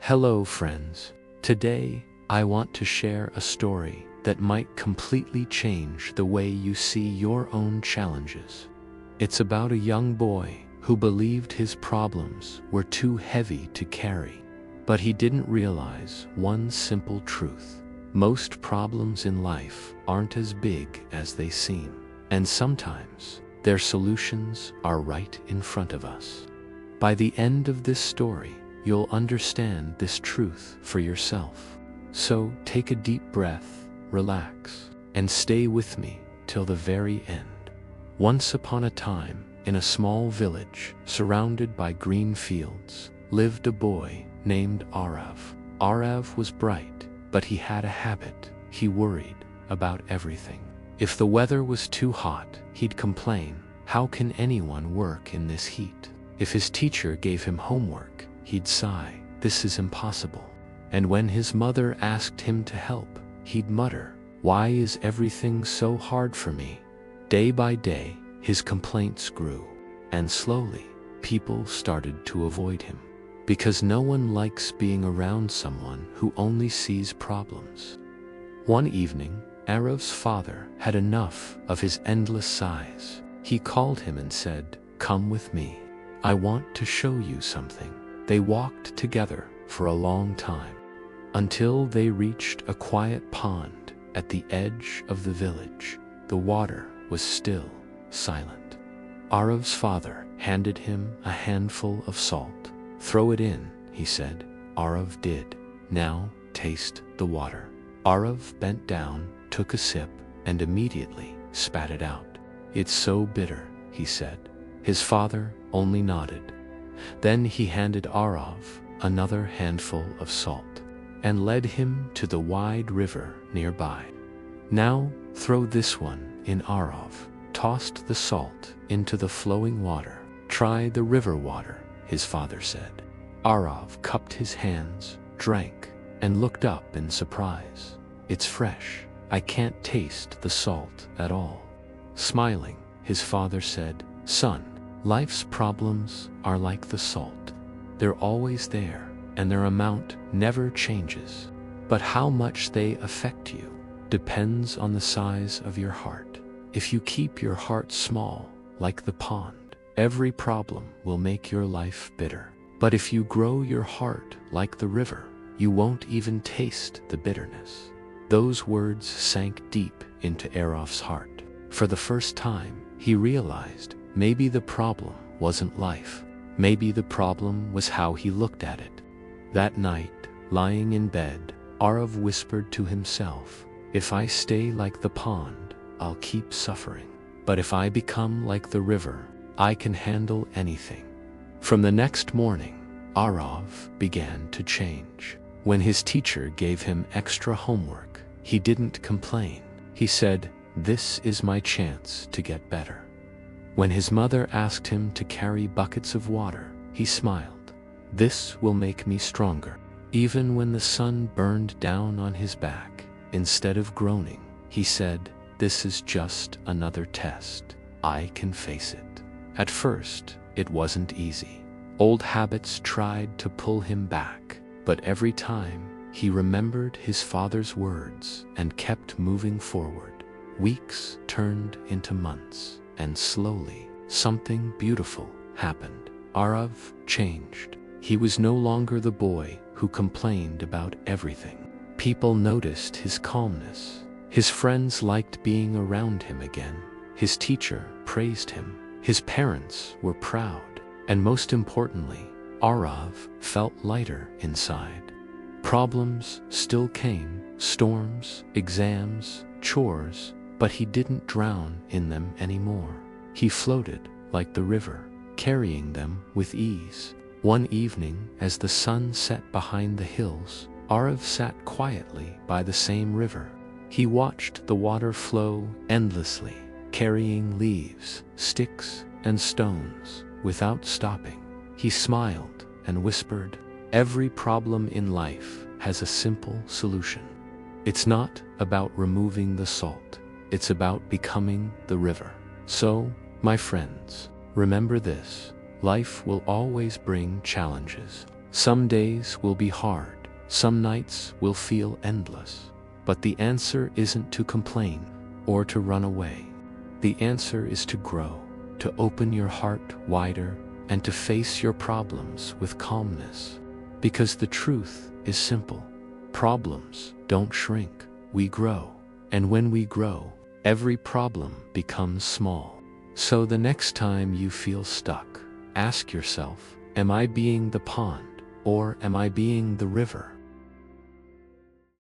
Hello friends. Today, I want to share a story that might completely change the way you see your own challenges. It's about a young boy who believed his problems were too heavy to carry. But he didn't realize one simple truth. Most problems in life aren't as big as they seem, and sometimes their solutions are right in front of us. By the end of this story, you'll understand this truth for yourself. So take a deep breath, relax, and stay with me till the very end. Once upon a time, in a small village surrounded by green fields, lived a boy named Arav. Arav was bright, but he had a habit. He worried about everything. If the weather was too hot, he'd complain, "How can anyone work in this heat?" If his teacher gave him homework, he'd sigh, "This is impossible." And when his mother asked him to help, he'd mutter, "Why is everything so hard for me?" Day by day, his complaints grew, and slowly, people started to avoid him. Because no one likes being around someone who only sees problems. One evening, Arav's father had enough of his endless sighs. He called him and said, "Come with me. I want to show you something." They walked together for a long time, until they reached a quiet pond at the edge of the village. The water was still, silent. Arav's father handed him a handful of salt. "Throw it in," he said. Arav did. "Now, taste the water." Arav bent down, took a sip, and immediately spat it out. "It's so bitter," he said. His father only nodded. Then he handed Arav another handful of salt, and led him to the wide river nearby. "Now, throw this one in." Arav tossed the salt into the flowing water. "Try the river water," his father said. Arav cupped his hands, drank, and looked up in surprise. "It's fresh. I can't taste the salt at all." Smiling, his father said, "Son, life's problems are like the salt. They're always there, and their amount never changes. But how much they affect you depends on the size of your heart. If you keep your heart small, like the pond, every problem will make your life bitter. But if you grow your heart like the river, you won't even taste the bitterness." Those words sank deep into Arav's heart. For the first time, he realized maybe the problem wasn't life. Maybe the problem was how he looked at it. That night, lying in bed, Arav whispered to himself, "If I stay like the pond, I'll keep suffering. But if I become like the river, I can handle anything." From the next morning, Arav began to change. When his teacher gave him extra homework, he didn't complain. He said, "This is my chance to get better." When his mother asked him to carry buckets of water, he smiled. "This will make me stronger." Even when the sun burned down on his back, instead of groaning, he said, "This is just another test. I can face it." At first, it wasn't easy. Old habits tried to pull him back, but every time, he remembered his father's words and kept moving forward. Weeks turned into months, and slowly, something beautiful happened. Arav changed. He was no longer the boy who complained about everything. People noticed his calmness. His friends liked being around him again. His teacher praised him. His parents were proud. And most importantly, Arav felt lighter inside. Problems still came, storms, exams, chores, but he didn't drown in them anymore. He floated like the river, carrying them with ease. One evening, as the sun set behind the hills, Arav sat quietly by the same river. He watched the water flow endlessly, carrying leaves, sticks, and stones, without stopping. He smiled and whispered, "Every problem in life has a simple solution. It's not about removing the salt. It's about becoming the river." So, my friends, remember this. Life will always bring challenges. Some days will be hard, some nights will feel endless. But the answer isn't to complain or to run away. The answer is to grow, to open your heart wider, and to face your problems with calmness. Because the truth is simple. Problems don't shrink, we grow. And when we grow, every problem becomes small. So the next time you feel stuck, ask yourself, am I being the pond, or am I being the river?